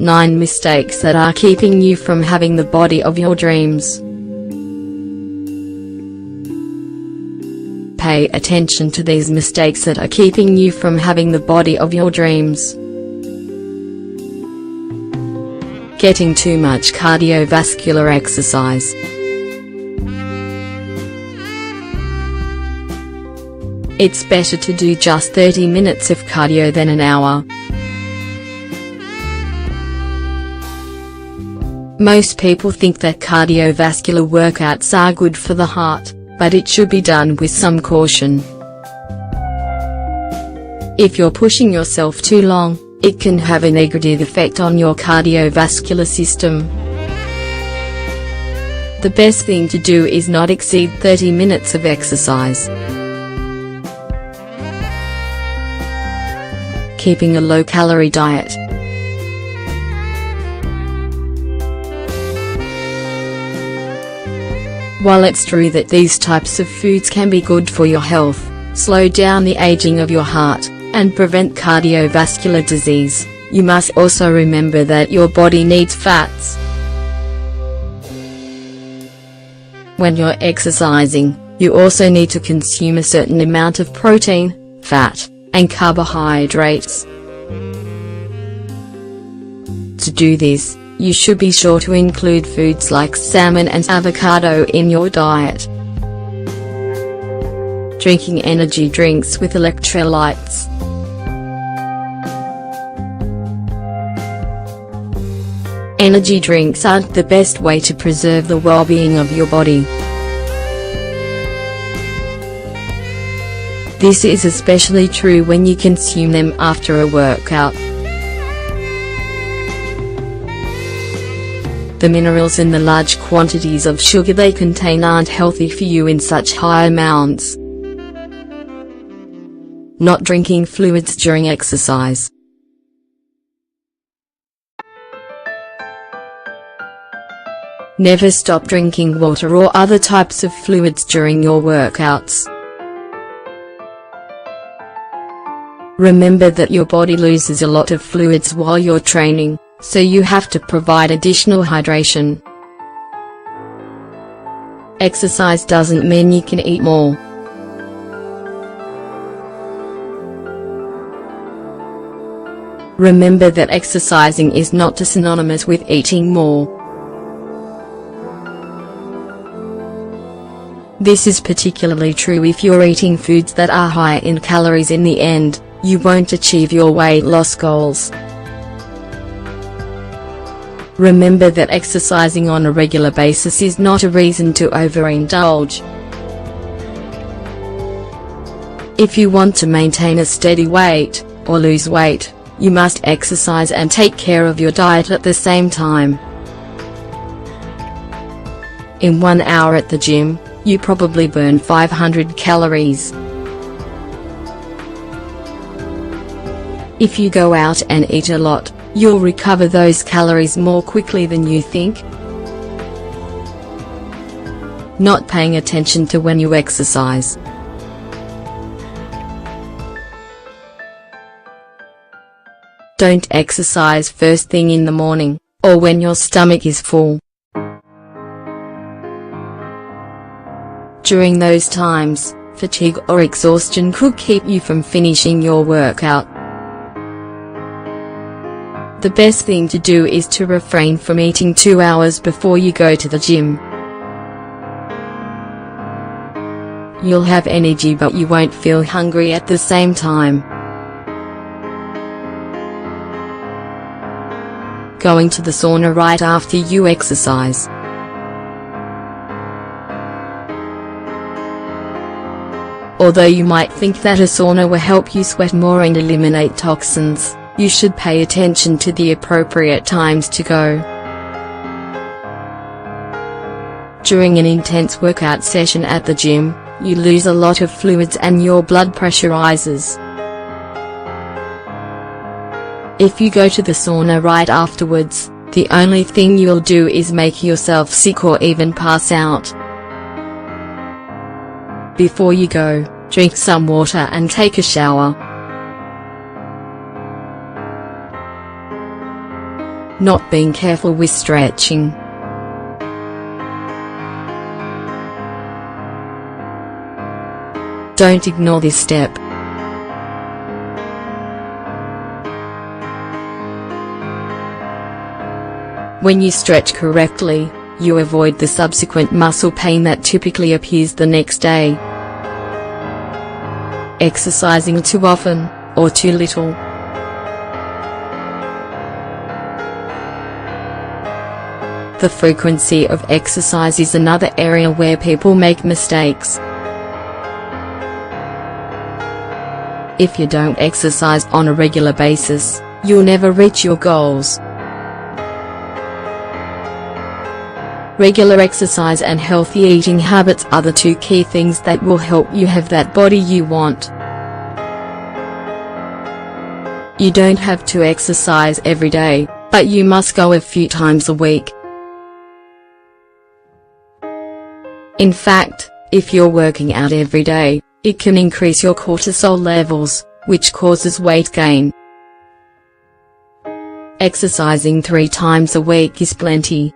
9 mistakes that are keeping you from having the body of your dreams. Pay attention to these mistakes that are keeping you from having the body of your dreams. Getting too much cardiovascular exercise. It's better to do just 30 minutes of cardio than an hour. Most people think that cardiovascular workouts are good for the heart, but it should be done with some caution. If you're pushing yourself too long, it can have a negative effect on your cardiovascular system. The best thing to do is not exceed 30 minutes of exercise. Keeping a low-calorie diet. While it's true that these types of foods can be good for your health, slow down the aging of your heart, and prevent cardiovascular disease, you must also remember that your body needs fats. When you're exercising, you also need to consume a certain amount of protein, fat, and carbohydrates. To do this, you should be sure to include foods like salmon and avocado in your diet. Drinking energy drinks with electrolytes. Energy drinks aren't the best way to preserve the well-being of your body. This is especially true when you consume them after a workout. The minerals and the large quantities of sugar they contain aren't healthy for you in such high amounts. Not drinking fluids during exercise. Never stop drinking water or other types of fluids during your workouts. Remember that your body loses a lot of fluids while you're training, so you have to provide additional hydration. Exercise doesn't mean you can eat more. Remember that exercising is not synonymous with eating more. This is particularly true if you're eating foods that are high in calories. In the end, you won't achieve your weight loss goals. Remember that exercising on a regular basis is not a reason to overindulge. If you want to maintain a steady weight, or lose weight, you must exercise and take care of your diet at the same time. In 1 hour at the gym, you probably burn 500 calories. If you go out and eat a lot, you'll recover those calories more quickly than you think. Not paying attention to when you exercise. Don't exercise first thing in the morning, or when your stomach is full. During those times, fatigue or exhaustion could keep you from finishing your workout. The best thing to do is to refrain from eating 2 hours before you go to the gym. You'll have energy but you won't feel hungry at the same time. Going to the sauna right after you exercise. Although you might think that a sauna will help you sweat more and eliminate toxins, you should pay attention to the appropriate times to go. During an intense workout session at the gym, you lose a lot of fluids and your blood pressure rises. If you go to the sauna right afterwards, the only thing you'll do is make yourself sick or even pass out. Before you go, drink some water and take a shower. not being careful with stretching. Don't ignore this step. When you stretch correctly, you avoid the subsequent muscle pain that typically appears the next day. Exercising too often, or too little. The frequency of exercise is another area where people make mistakes. If you don't exercise on a regular basis, you'll never reach your goals. Regular exercise and healthy eating habits are the two key things that will help you have that body you want. You don't have to exercise every day, but you must go a few times a week. In fact, if you're working out every day, it can increase your cortisol levels, which causes weight gain. Exercising 3 times a week is plenty.